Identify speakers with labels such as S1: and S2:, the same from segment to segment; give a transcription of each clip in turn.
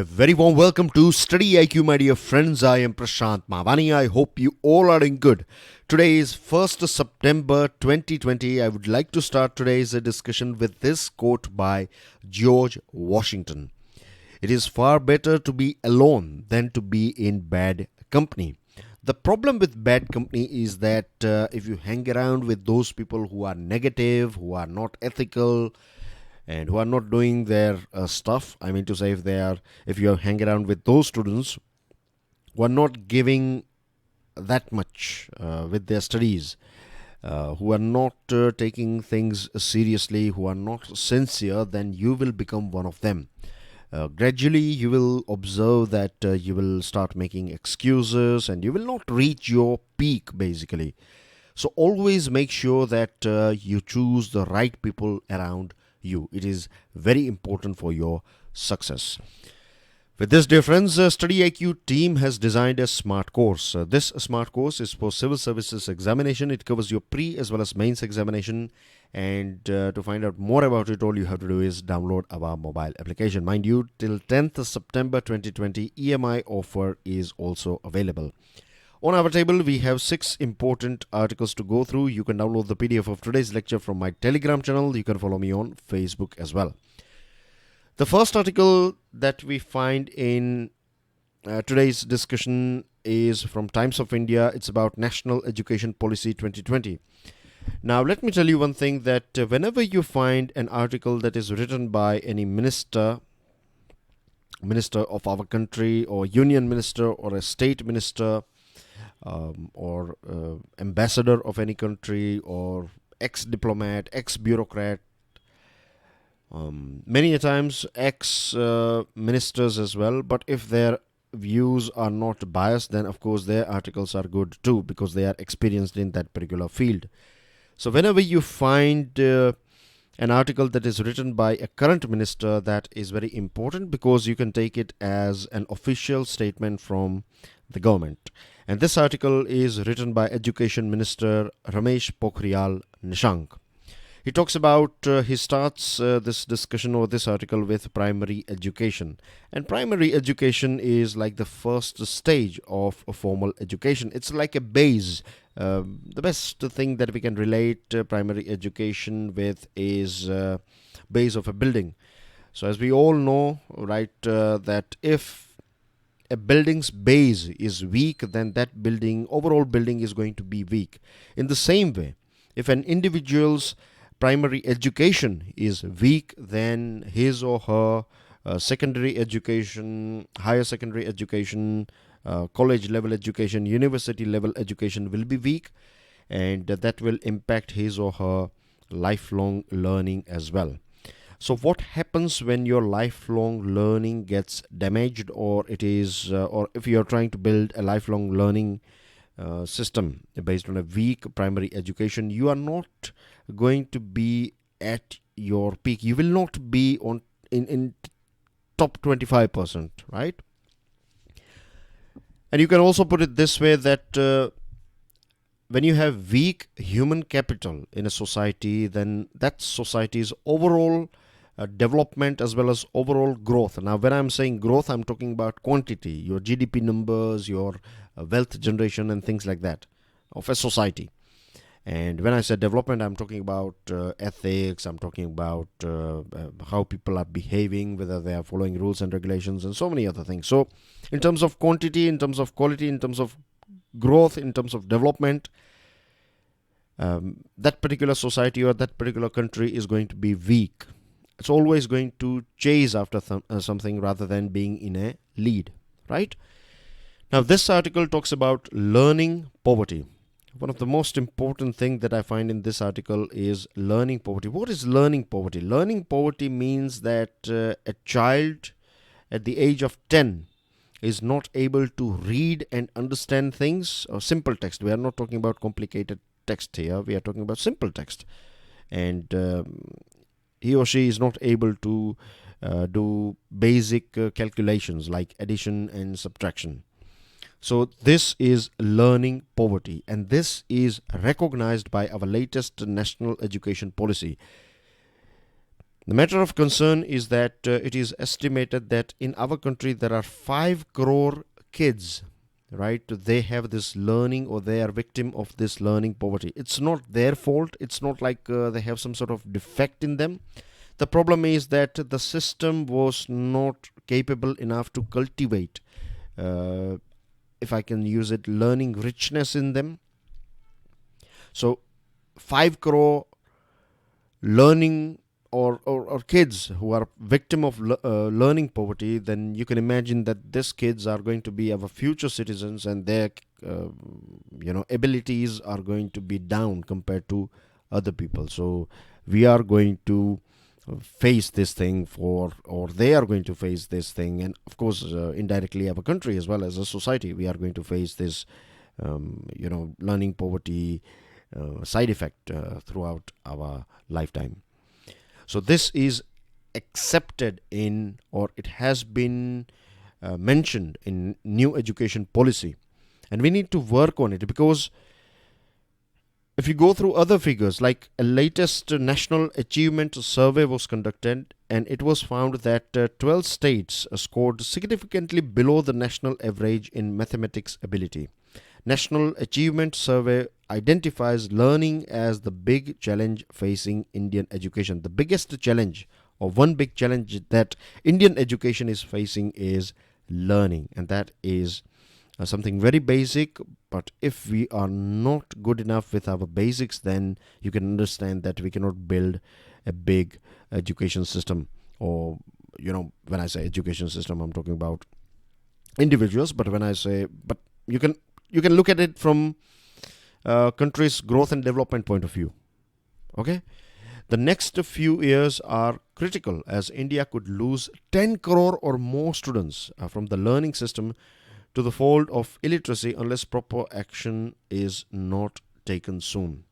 S1: A very warm welcome to StudyIQ, my dear friends. I am Prashant Bhushan. I hope you all are doing good. Today is 1st September 2020. I would like to start today's discussion with this quote by George Washington. It is far better to be alone than to be in bad company. The problem with bad company is that if you hang around with those people who are negative, who are not ethical, and who are not doing their stuff, I mean to say, if you hang around with those students who are not giving that much with their studies, who are not taking things seriously, who are not sincere, then you will become one of them. Gradually, you will observe that you will start making excuses and you will not reach your peak, basically. So, always make sure that you choose the right people around you. It is very important for your success. With this, dear friends, StudyIQ team has designed a smart course. This smart course is for Civil Services Examination. It covers your pre as well as mains examination. And to find out more about it, all you have to do is download our mobile application. Mind you, till 10th September 2020, EMI offer is also available. On our table, we have 6 important articles to go through. You can download the PDF of today's lecture from my Telegram channel. You can follow me on Facebook as well. The first article that we find in today's discussion is from Times of India. It's about National Education Policy 2020. Now, let me tell you one thing, that whenever you find an article that is written by any minister of our country, or union minister, or a state minister, or ambassador of any country, or ex-diplomat, ex-bureaucrat, many a times ex-ministers as well, but if their views are not biased, then of course their articles are good too, because they are experienced in that particular field. So whenever you find an article that is written by a current minister, that is very important, because you can take it as an official statement from the government. And this article is written by Education Minister Ramesh Pokhriyal Nishank. He talks about, he starts this discussion or this article with primary education. And primary education is like the first stage of a formal education. It's like a base. The best thing that we can relate primary education with is base of a building. So as we all know, right, that if a building's base is weak, then that overall building is going to be weak. In the same way, if an individual's primary education is weak, then his or her secondary education, higher secondary education, college level education, university level education will be weak, and that will impact his or her lifelong learning as well. So what happens when your lifelong learning gets damaged, or if you are trying to build a lifelong learning system based on a weak primary education, you are not going to be at your peak. You will not be in top 25%, right? And you can also put it this way, that when you have weak human capital in a society, then that society's overall development as well as overall growth. Now, when I'm saying growth, I'm talking about quantity, your GDP numbers, your wealth generation, and things like that of a society. And when I say development, I'm talking about ethics, I'm talking about how people are behaving, whether they are following rules and regulations, and so many other things. So in terms of quantity, in terms of quality, in terms of growth, in terms of development, that particular society or that particular country is going to be weak. It's always going to chase after something rather than being in a lead, right? Now, this article talks about learning poverty. One of the most important thing that I find in this article is learning poverty. What is learning poverty? Learning poverty means that a child at the age of 10 is not able to read and understand things, or simple text. We are not talking about complicated text here. We are talking about simple text. And he or she is not able to do basic calculations like addition and subtraction. So this is learning poverty, and this is recognized by our latest national education policy. The matter of concern is that it is estimated that in our country there are 5 crore kids, right? They have this learning, or they are victim of this learning poverty. It's not their fault. It's not like they have some sort of defect in them. The problem is that the system was not capable enough to cultivate, if I can use it, learning richness in them. So 5 crore learning or kids who are victim of learning poverty, then you can imagine that these kids are going to be our future citizens, and their abilities are going to be down compared to other people. So we are going to face this thing or they are going to face this thing, and of course indirectly our country as well as a society, we are going to face this learning poverty side effect throughout our lifetime. So this is accepted in, or it has been mentioned in new education policy, and we need to work on it, because if you go through other figures, like a latest national achievement survey was conducted, and it was found that 12 states scored significantly below the national average in mathematics ability. National Achievement Survey identifies learning as the big challenge facing Indian education. The biggest challenge, or one big challenge that Indian education is facing, is learning, and that is something very basic. But if we are not good enough with our basics, then you can understand that we cannot build a big education system. Or when I say education system, I'm talking about individuals. But when I say, but you can look at it from country's growth and development point of view. Okay, the next few years are critical, as India could lose 10 crore or more students from the learning system to the fold of illiteracy unless proper action is not taken soon.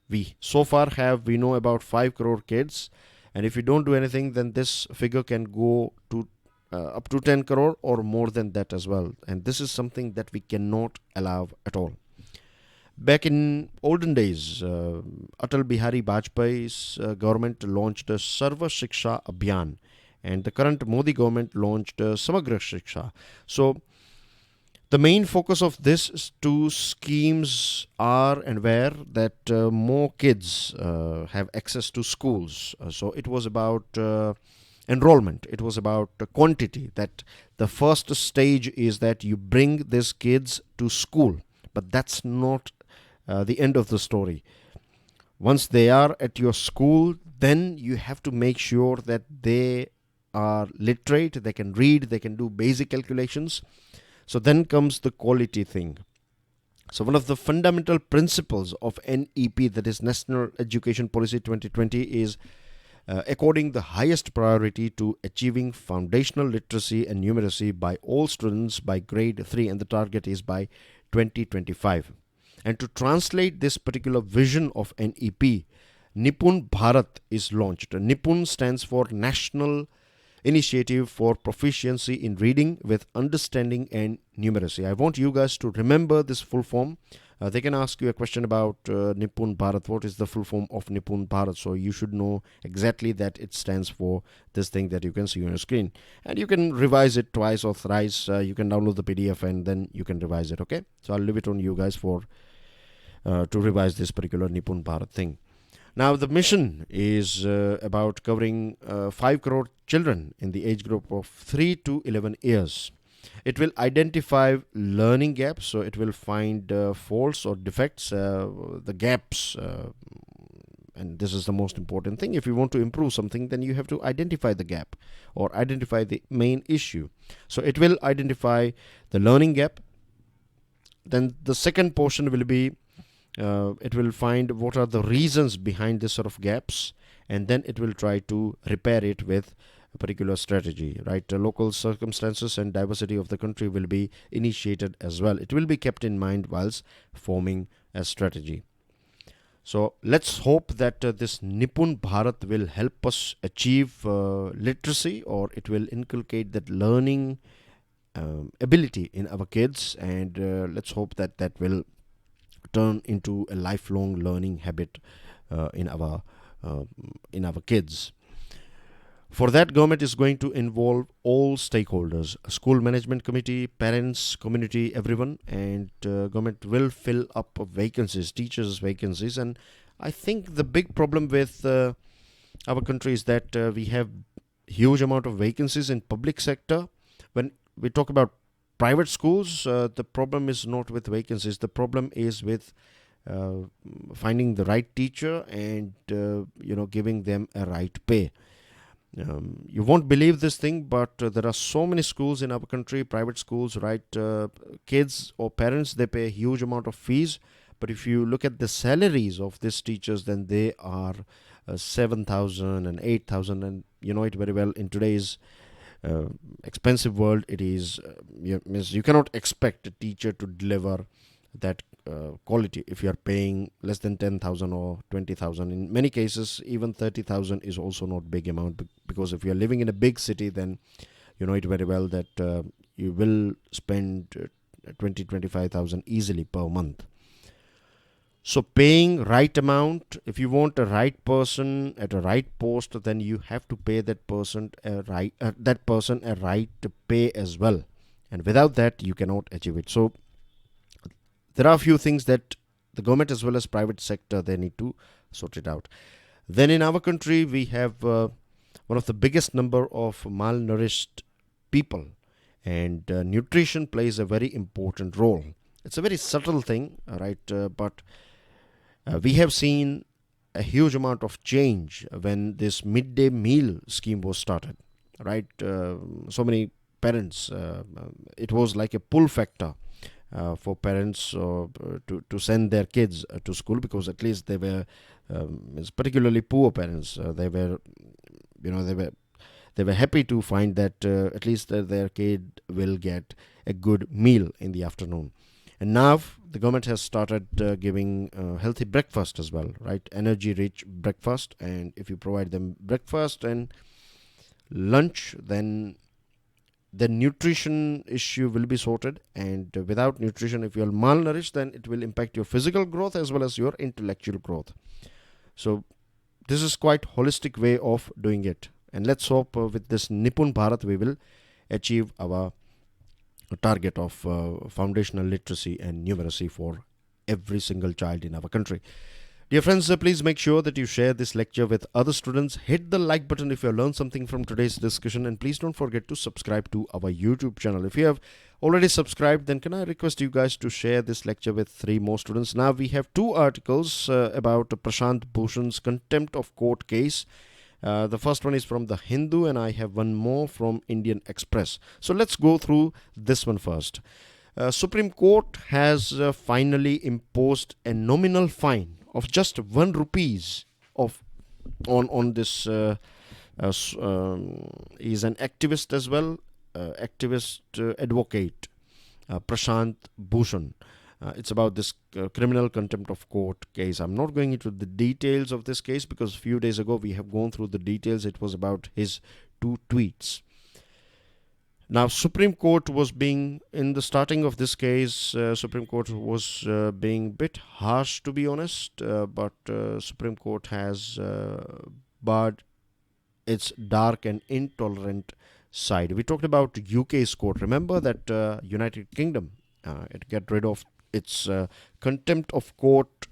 S1: We know about 5 crore kids, and if we don't do anything, then this figure can go to up to 10 crore or more than that as well. And this is something that we cannot allow at all. Back in olden days, Atal Bihari Vajpayee's government launched a Sarva Shiksha Abhiyan, and the current Modi government launched Samagra Shiksha. So the main focus of these two schemes are and were that more kids have access to schools. So it was about enrollment, it was about quantity, that the first stage is that you bring these kids to school. But that's not the end of the story. Once they are at your school, then you have to make sure that they are literate, they can read, they can do basic calculations. So then comes the quality thing. So one of the fundamental principles of NEP, that is National Education Policy 2020, is according the highest priority to achieving foundational literacy and numeracy by all students by grade 3, and the target is by 2025. And to translate this particular vision of NEP, Nipun Bharat is launched. Nipun stands for National Initiative for Proficiency in Reading with Understanding and Numeracy. I want you guys to remember this full form. They can ask you a question about Nipun Bharat. What is the full form of Nipun Bharat? So you should know exactly that it stands for this thing that you can see on your screen. And you can revise it twice or thrice. You can download the PDF and then you can revise it, okay? So I'll leave it on you guys for to revise this particular Nipun Bharat thing. Now, the mission is about covering 5 crore children in the age group of 3 to 11 years. It will identify learning gaps, so it will find faults or defects, the gaps, and this is the most important thing. If you want to improve something, then you have to identify the gap or identify the main issue. So it will identify the learning gap. Then the second portion will be it will find what are the reasons behind this sort of gaps, and then it will try to repair it with a particular strategy, right? Local circumstances and diversity of the country will be initiated as well. It will be kept in mind whilst forming a strategy. So let's hope that this Nipun Bharat will help us achieve literacy, or it will inculcate that learning ability in our kids, and let's hope that that will turn into a lifelong learning habit in our kids. For that, government is going to involve all stakeholders, a school management committee, parents, community, everyone, and government will fill up vacancies, teachers' vacancies. And I think the big problem with our country is that we have huge amount of vacancies in public sector. When we talk about private schools, the problem is not with vacancies. The problem is with uh, finding the right teacher and giving them a right pay. You won't believe this thing, but there are so many schools in our country, private schools, right? Kids or parents, they pay a huge amount of fees. But if you look at the salaries of these teachers, then they are 7,000 and 8,000. And you know it very well, in today's uh, expensive world, it is, means you cannot expect a teacher to deliver that quality if you are paying less than 10,000 or 20,000. In many cases, even 30,000 is also not big amount, because if you are living in a big city, then you know it very well that you will spend 25,000 easily per month. So paying right amount, if you want a right person at a right post, then you have to pay that person a right to pay as well, and without that you cannot achieve it. So there are a few things that the government as well as private sector, they need to sort it out. Then in our country we have one of the biggest number of malnourished people, and nutrition plays a very important role. It's a very subtle thing, right? But we have seen a huge amount of change when this midday meal scheme was started, right? So many parents, it was like a pull factor for parents to send their kids to school, because at least they were, particularly poor parents, they were happy to find that at least their kid will get a good meal in the afternoon. And now the government has started giving healthy breakfast as well, right? Energy rich breakfast. And if you provide them breakfast and lunch, then the nutrition issue will be sorted. And without nutrition, if you are malnourished, then it will impact your physical growth as well as your intellectual growth. So this is quite holistic way of doing it. And let's hope with this Nipun Bharat we will achieve our target of foundational literacy and numeracy for every single child in our country. Dear friends, please make sure that you share this lecture with other students. Hit the like button if you have learned something from today's discussion, and please don't forget to subscribe to our YouTube channel. If you have already subscribed, then can I request you guys to share this lecture with 3 more students. Now we have 2 articles about Prashant Bhushan's contempt of court case. The first one is from the Hindu, and I have one more from Indian Express. So let's go through this one first. Supreme Court has finally imposed a nominal fine of just 1 rupees of on this. He's an activist as well, activist advocate, Prashant Bhushan. It's about this criminal contempt of court case. I'm not going into the details of this case because a few days ago we have gone through the details. It was about his 2 tweets. Now, Supreme Court was being, in the starting of this case, Supreme Court was being a bit harsh, to be honest, but Supreme Court has barred its dark and intolerant side. We talked about UK's court. Remember that United Kingdom, it got rid of its contempt of court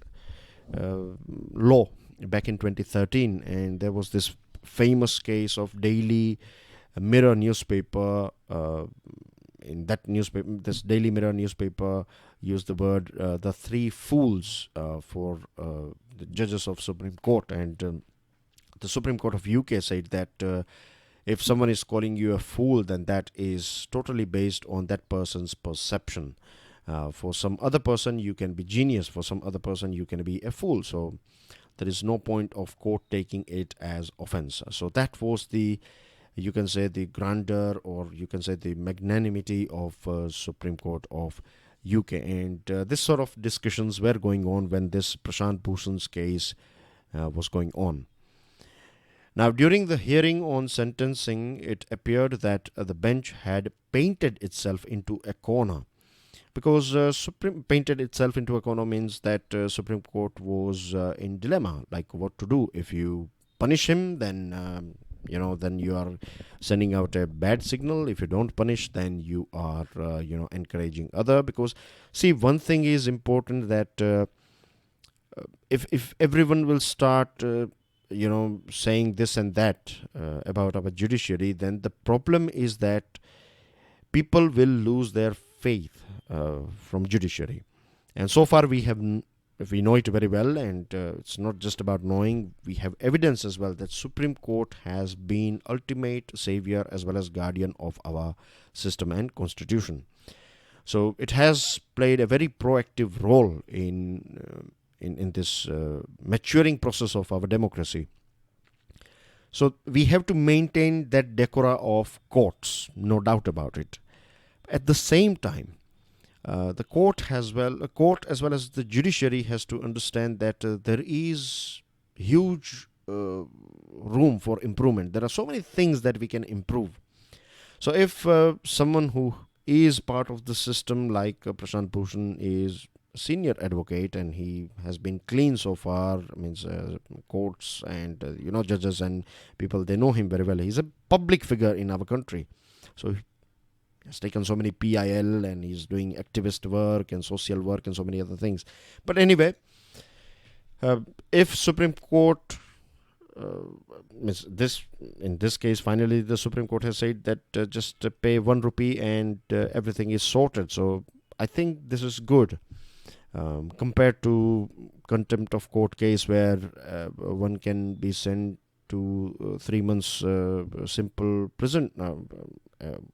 S1: law back in 2013, and there was this famous case of Daily Mirror newspaper. In that newspaper, this Daily Mirror newspaper used the word the 3 fools for the judges of Supreme Court, and the Supreme Court of UK said that if someone is calling you a fool, then that is totally based on that person's perception. For some other person, you can be genius. For some other person, you can be a fool. So there is no point of court taking it as offense. So that was the, you can say, the grandeur, or you can say the magnanimity of Supreme Court of UK. And this sort of discussions were going on when this Prashant Bhushan's case was going on. Now, during the hearing on sentencing, it appeared that the bench had painted itself into a corner. Because painted itself into a corner means that Supreme Court was in dilemma, like what to do. If you punish him, then then you are sending out a bad signal. If you don't punish, then you are encouraging other. Because see, one thing is important, that if everyone will start saying this and that about our judiciary, then the problem is that people will lose their faith from judiciary. And so far we know it very well, and it's not just about knowing, we have evidence as well that Supreme Court has been ultimate savior as well as guardian of our system and constitution. So it has played a very proactive role in this maturing process of our democracy. So we have to maintain that decora of courts, no doubt about it. At the same time, the court as well as the judiciary has to understand that there is huge room for improvement. There are so many things that we can improve. So if someone who is part of the system, like Prashant Bhushan, is a senior advocate and he has been clean so far, means courts and judges and people, they know him very well. He's a public figure in our country. So has taken so many PIL and he's doing activist work and social work and so many other things. But anyway, if Supreme Court, in this case, finally the Supreme Court has said that just pay 1 rupee and everything is sorted. So I think this is good compared to contempt of court case where one can be sent to 3 months simple prison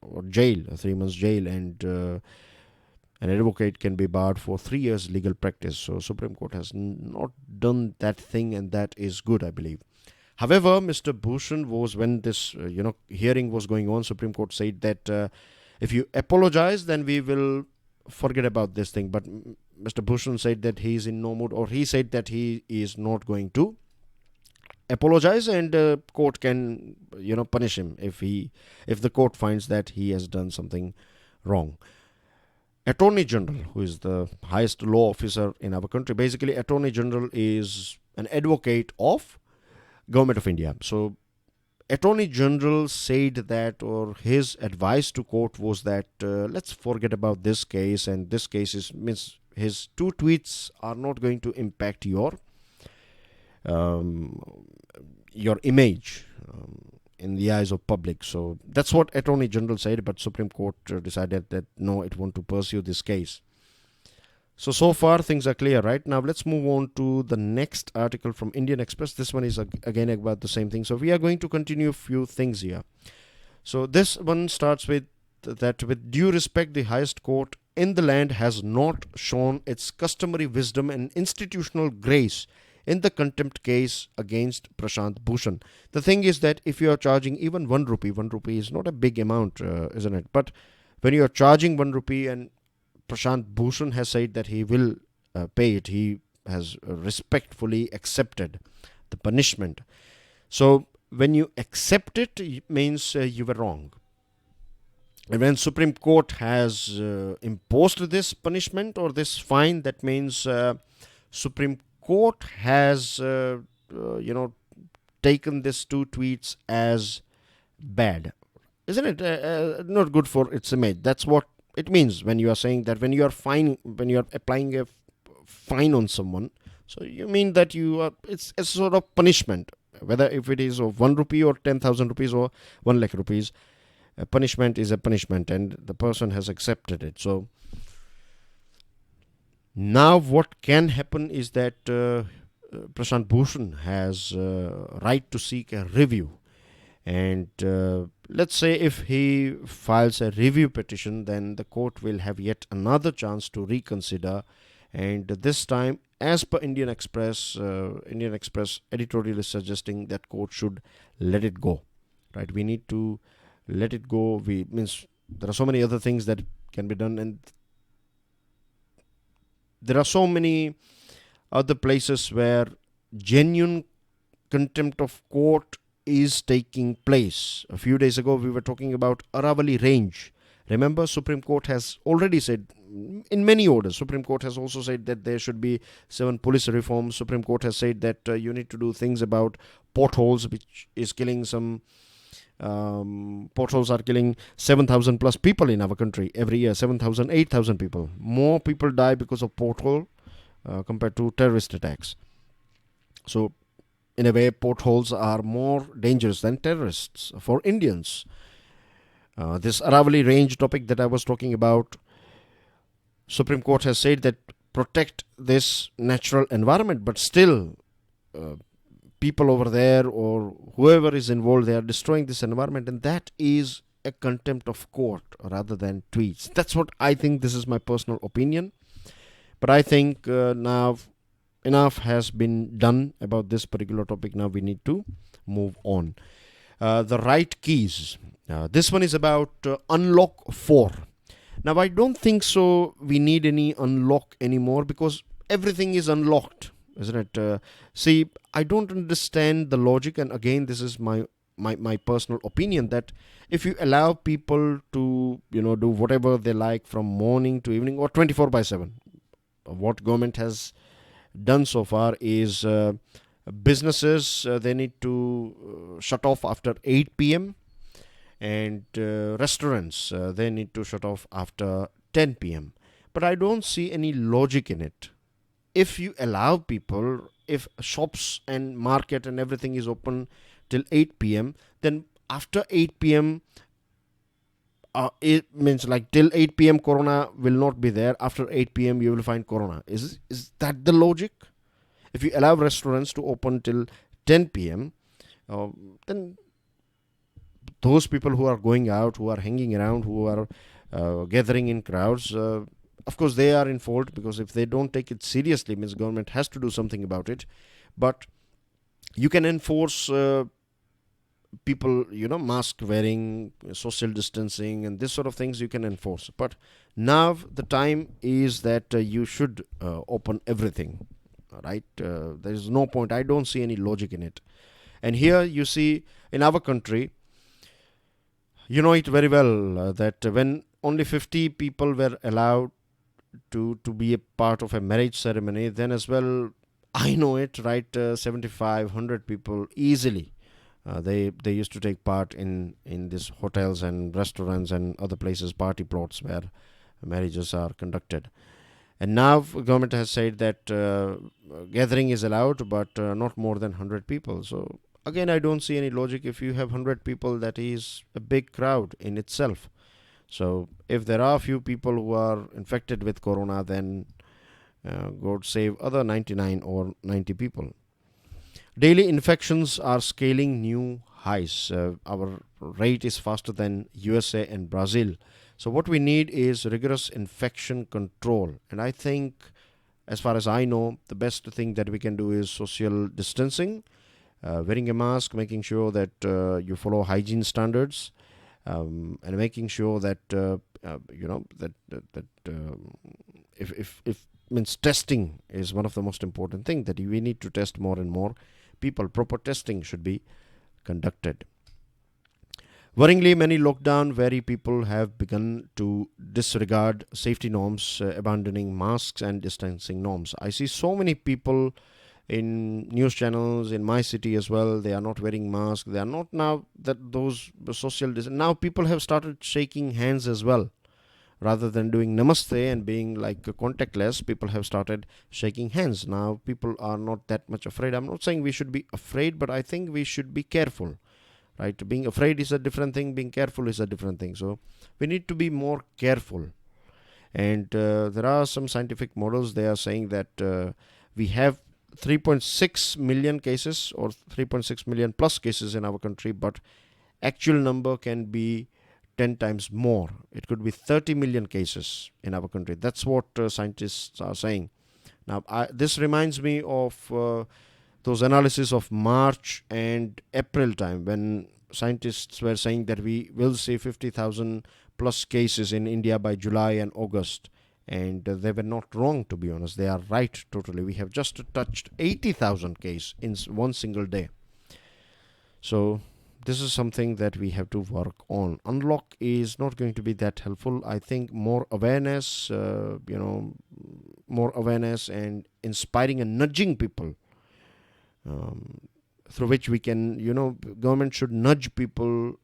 S1: or jail, 3 months jail, and an advocate can be barred for 3 years legal practice. So Supreme Court has not done that thing, and that is good, I believe. However, Mr. Bhushan was, when this hearing was going on, Supreme Court said that if you apologize, then we will forget about this thing. But Mr. Bhushan said that he is in no mood, or he said that he is not going to apologize, and court can punish him if the court finds that he has done something wrong. Attorney General, who is the highest law officer in our country, basically Attorney General is an advocate of Government of India. So Attorney General said that, or his advice to court was that let's forget about this case, and this case means his 2 tweets are not going to impact your image in the eyes of public. So that's what Attorney General said, but Supreme Court decided that no, it want to pursue this case. So far things are clear, right? Now let's move on to the next article from Indian Express. This one is again about the same thing. So we are going to continue a few things here. So this one starts with that, with due respect, the highest court in the land has not shown its customary wisdom and institutional grace in the contempt case against Prashant Bhushan. The thing is that if you are charging even 1 rupee is not a big amount, isn't it? But when you are charging 1 rupee and Prashant Bhushan has said that he will pay it, he has respectfully accepted the punishment. So when you accept it, it means you were wrong. And when Supreme Court has imposed this punishment or this fine, that means Supreme Court has taken these 2 tweets as bad, isn't it? Not good for its image. That's what it means when you are saying that when you are applying a fine on someone. So you mean that it's a sort of punishment, whether if it is of 1 rupee or 10,000 rupees or 1 lakh rupees. A punishment is a punishment, and the person has accepted it. So now what can happen is that Prashant Bhushan has right to seek a review, and let's say if he files a review petition, then the court will have yet another chance to reconsider, and this time, as per Indian Express editorial is suggesting that court should let it go. Right? We need to let it go. Means there are so many other things that can be done, and there are so many other places where genuine contempt of court is taking place. A few days ago, we were talking about Aravali Range. Remember, Supreme Court has already said, in many orders, Supreme Court has also said that there should be 7 police reforms. Supreme Court has said that you need to do things about potholes, which is killing some. Potholes are killing 7,000 plus people in our country every year. 7,000, 8,000 people. More people die because of pothole compared to terrorist attacks. So, in a way, potholes are more dangerous than terrorists for Indians. This Aravalli Range topic that I was talking about, Supreme Court has said that protect this natural environment, but still uh, people over there or whoever is involved, they are destroying this environment, and that is a contempt of court rather than tweets. That's what I think. This is my personal opinion, but I think now enough has been done about this particular topic. Now we need to move on. The right keys. This one is about unlock 4. Now I don't think so we need any unlock anymore because everything is unlocked, isn't it? See, I don't understand the logic, and again, this is my personal opinion, that if you allow people to do whatever they like from morning to evening or 24/7, what government has done so far is businesses, they need to shut off after 8 p.m. and restaurants, they need to shut off after 10 p.m. But I don't see any logic in it. If you allow people, if shops and market and everything is open till 8 p.m., then after 8 p.m., it means like till 8 p.m. corona will not be there. After 8 p.m. you will find corona. Is that the logic? If you allow restaurants to open till 10 p.m., then those people who are going out, who are hanging around, who are gathering in crowds, of course they are in fault, because if they don't take it seriously, means government has to do something about it. But you can enforce people, mask wearing, social distancing, and this sort of things you can enforce. But now the time is that you should open everything, right? There is no point. I don't see any logic in it. And here you see in our country, you know it very well, that when only 50 people were allowed to be a part of a marriage ceremony, then as well, I know it, right? 75, 100 people easily. They used to take part in these hotels and restaurants and other places, party plots where marriages are conducted. And now government has said that gathering is allowed, but not more than 100 people. So again, I don't see any logic. If you have 100 people, that is a big crowd in itself. So if there are few people who are infected with corona, then God save other 99 or 90 people. Daily infections are scaling new highs. Our rate is faster than USA and Brazil. So what we need is rigorous infection control. And I think, as far as I know, the best thing that we can do is social distancing, wearing a mask, making sure that you follow hygiene standards, and making sure that if means testing is one of the most important thing, that we need to test more and more people. Proper testing should be conducted. Worryingly, many lockdown wary people have begun to disregard safety norms, abandoning masks and distancing norms. I see so many people in news channels in my city as well. They are not wearing masks. They are not now that those social now people have started shaking hands as well. Rather than doing namaste and being like contactless, people have started shaking hands. Now people are not that much afraid. I'm not saying we should be afraid, but I think we should be careful, right? Being afraid is a different thing. Being careful is a different thing. So we need to be more careful. And there are some scientific models. They are saying that we have 3.6 million cases or 3.6 million plus cases in our country, but actual number can be 10 times more. It could be 30 million cases in our country. That's what scientists are saying. Now, this reminds me of those analysis of March and April time, when scientists were saying that we will see 50,000 plus cases in India by July and August. And they were not wrong, to be honest. They are right totally. We have just touched 80,000 cases in one single day. So this is something that we have to work on. Unlock is not going to be that helpful. I think more awareness, more awareness and inspiring and nudging people, through which we can, government should nudge people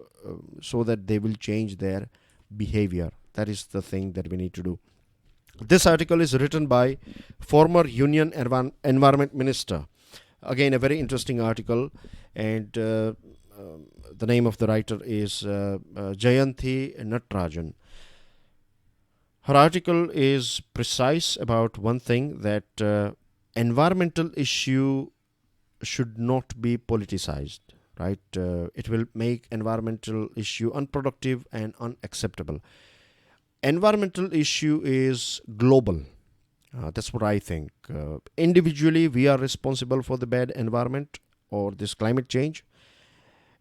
S1: so that they will change their behavior. That is the thing that we need to do. This article is written by former Union Environment Minister. Again, a very interesting article, and the name of the writer is Jayanthi Natarajan. Her article is precise about one thing, that environmental issue should not be politicized, right? It will make environmental issue unproductive and unacceptable. Environmental issue is global. That's what I think. Individually, we are responsible for the bad environment or this climate change.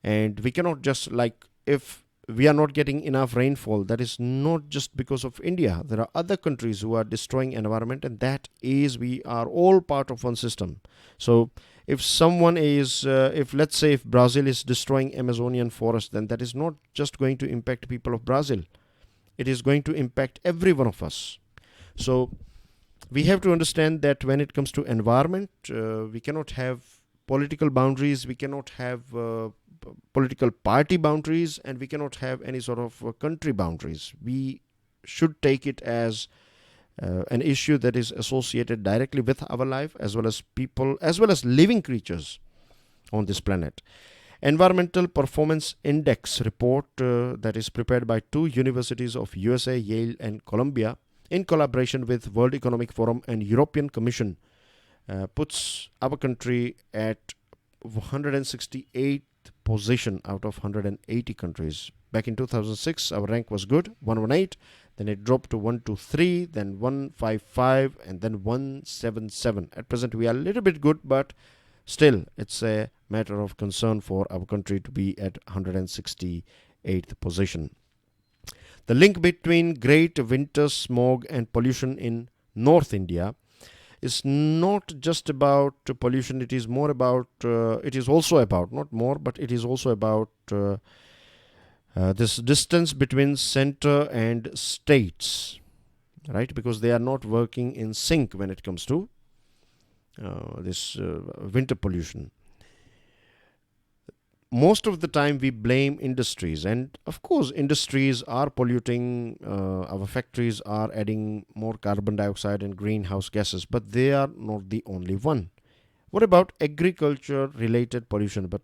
S1: And we cannot just, like, if we are not getting enough rainfall, that is not just because of India. There are other countries who are destroying environment, and that is, we are all part of one system. So if someone is, let's say if Brazil is destroying Amazonian forest, then that is not just going to impact people of Brazil. It is going to impact every one of us. So we have to understand that when it comes to environment, we cannot have political boundaries, we cannot have political party boundaries, and we cannot have any sort of country boundaries. We should take it as an issue that is associated directly with our life, as well as people, as well as living creatures on this planet. Environmental Performance Index report that is prepared by two universities of USA, Yale and Columbia, in collaboration with World Economic Forum and European Commission, puts our country at 168th position out of 180 countries. Back in 2006, our rank was good, 118, then it dropped to 123, then 155, and then 177. At present, we are a little bit good, but still, it's a matter of concern for our country to be at 168th position. The link between great winter smog and pollution in North India is not just about pollution. It is more about, it is also about, not more, but it is also about this distance between center and states, right? Because they are not working in sync when it comes to this winter pollution. Most of the time we blame industries, and of course industries are polluting, our factories are adding more carbon dioxide and greenhouse gases, but they are not the only one. What about agriculture related pollution? But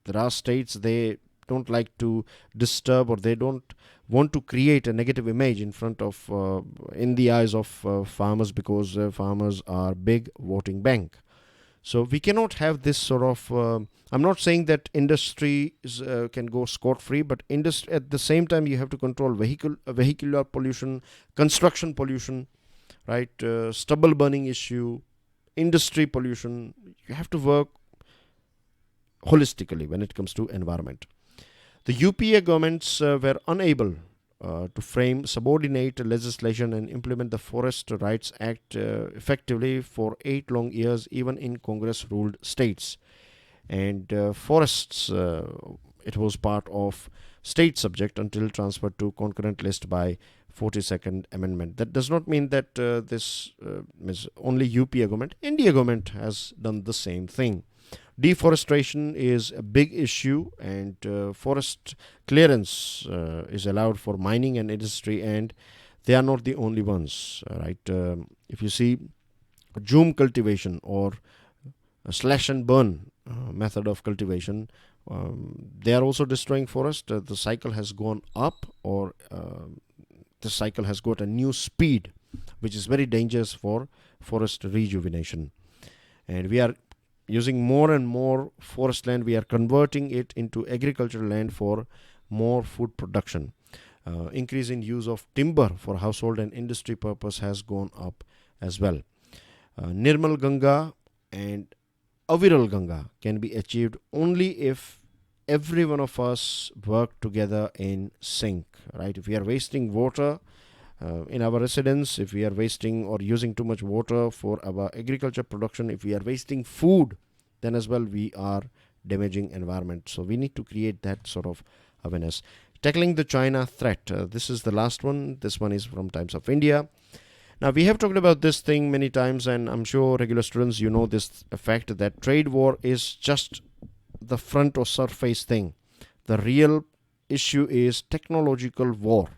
S1: there are states, they don't like to disturb, or they don't want to create a negative image in front of, in the eyes of farmers, because farmers are big voting bank. So we cannot have this sort of, I'm not saying that industry can go scot-free, but at the same time you have to control vehicular pollution, construction pollution, right? Stubble burning issue, industry pollution. You have to work holistically when it comes to environment. The UPA governments were unable to frame subordinate legislation and implement the Forest Rights Act effectively for 8 long years, even in Congress-ruled states. And forests, it was part of state subject until transferred to concurrent list by 42nd Amendment. That does not mean that this is only UPA government. India government has done the same thing. Deforestation is a big issue, and forest clearance is allowed for mining and industry, and they are not the only ones, right? If you see zoom cultivation or slash and burn method of cultivation, they are also destroying forest. The cycle has gone up, or the cycle has got a new speed, which is very dangerous for forest rejuvenation. And we are using more and more forest land. We are converting it into agricultural land for more food production. Increase in use of timber for household and industry purpose has gone up as well. Nirmal Ganga and Aviral Ganga can be achieved only if every one of us work together in sync, right? If we are wasting water in our residence, if we are wasting or using too much water for our agriculture production, if we are wasting food, then as well we are damaging environment. So we need to create that sort of awareness. Tackling the China threat. This is the last one. This one is from Times of India. Now, we have talked about this thing many times, and I'm sure regular students, you know this fact that trade war is just the front or surface thing. The real issue is technological war,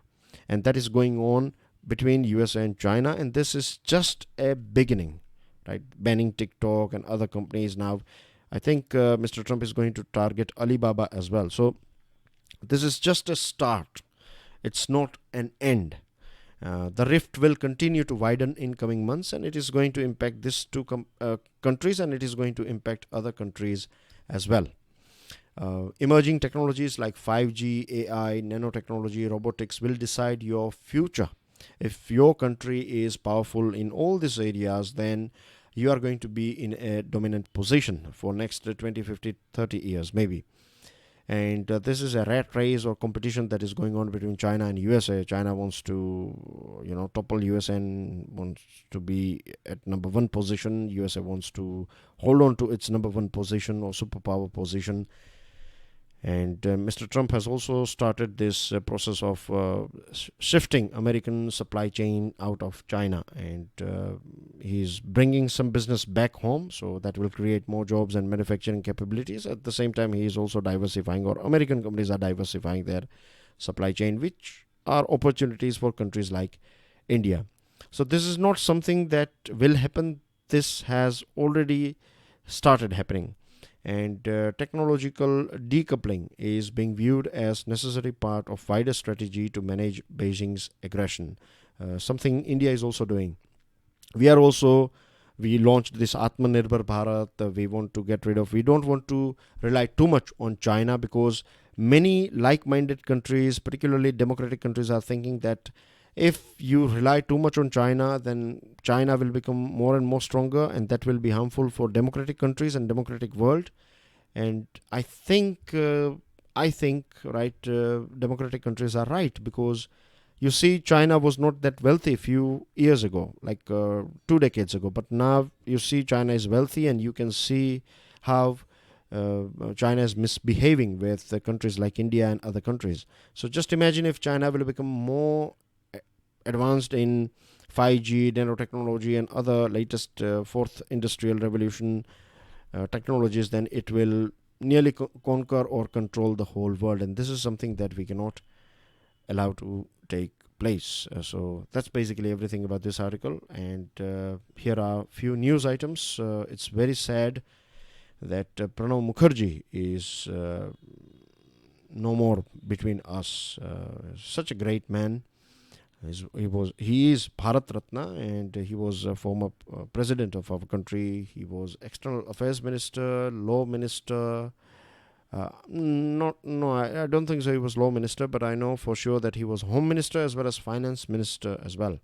S1: and that is going on between USA and China, and this is just a beginning, right? Banning TikTok and other companies now. I think Mr. Trump is going to target Alibaba as well. So this is just a start. It's not an end. The rift will continue to widen in coming months, and it is going to impact these two countries, and it is going to impact other countries as well. Emerging technologies like 5G, AI, nanotechnology, robotics will decide your future. If your country is powerful in all these areas, then you are going to be in a dominant position for next 20, 50, 30 years maybe. And this is a rat race or competition that is going on between China and USA. China wants to, topple USA and wants to be at number one position. USA wants to hold on to its number one position or superpower position. And Mr. Trump has also started this process of shifting American supply chain out of China, and he's bringing some business back home, so that will create more jobs and manufacturing capabilities. At the same time, he is also diversifying, or American companies are diversifying their supply chain, which are opportunities for countries like India. So this is not something that will happen. This has already started happening. And technological decoupling is being viewed as necessary part of wider strategy to manage Beijing's aggression. Something India is also doing. We launched this Atmanirbhar Bharat. We don't want to rely too much on China, because many like-minded countries, particularly democratic countries, are thinking that if you rely too much on China, then China will become more and more stronger, and that will be harmful for democratic countries and democratic world. And I think, democratic countries are right, because you see, China was not that wealthy a few years ago, like 2 decades ago. But now you see China is wealthy, and you can see how China is misbehaving with countries like India and other countries. So just imagine if China will become more advanced in 5G, nanotechnology, and other latest fourth industrial revolution technologies, then it will nearly conquer or control the whole world. And this is something that we cannot allow to take place. So that's basically everything about this article. And here are a few news items. It's very sad that Pranav Mukherjee is no more between us. Such a great man. He is Bharat Ratna, and he was a former president of our country. He was external affairs minister, law minister. I don't think so. He was law minister, but I know for sure that he was home minister as well as finance minister as well.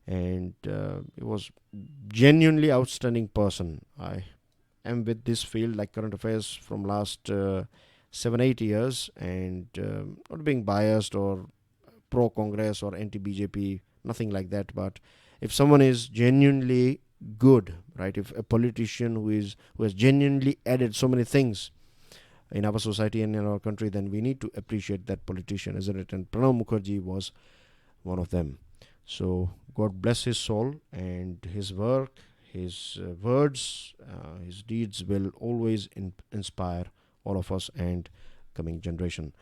S1: And he was genuinely outstanding person. I am with this field like current affairs from last 7-8 years, and not being biased or pro-Congress or anti-BJP, nothing like that. But if someone is genuinely good, right, if a politician who has genuinely added so many things in our society and in our country, then we need to appreciate that politician, isn't it? And Pranav Mukherjee was one of them. So God bless his soul, and his work, his words, his deeds will always inspire all of us and coming generation.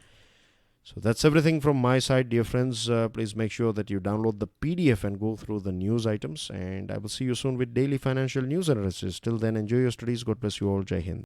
S1: So that's everything from my side, dear friends. Please make sure that you download the PDF and go through the news items. And I will see you soon with daily financial news analysis. Till then, enjoy your studies. God bless you all. Jai Hind.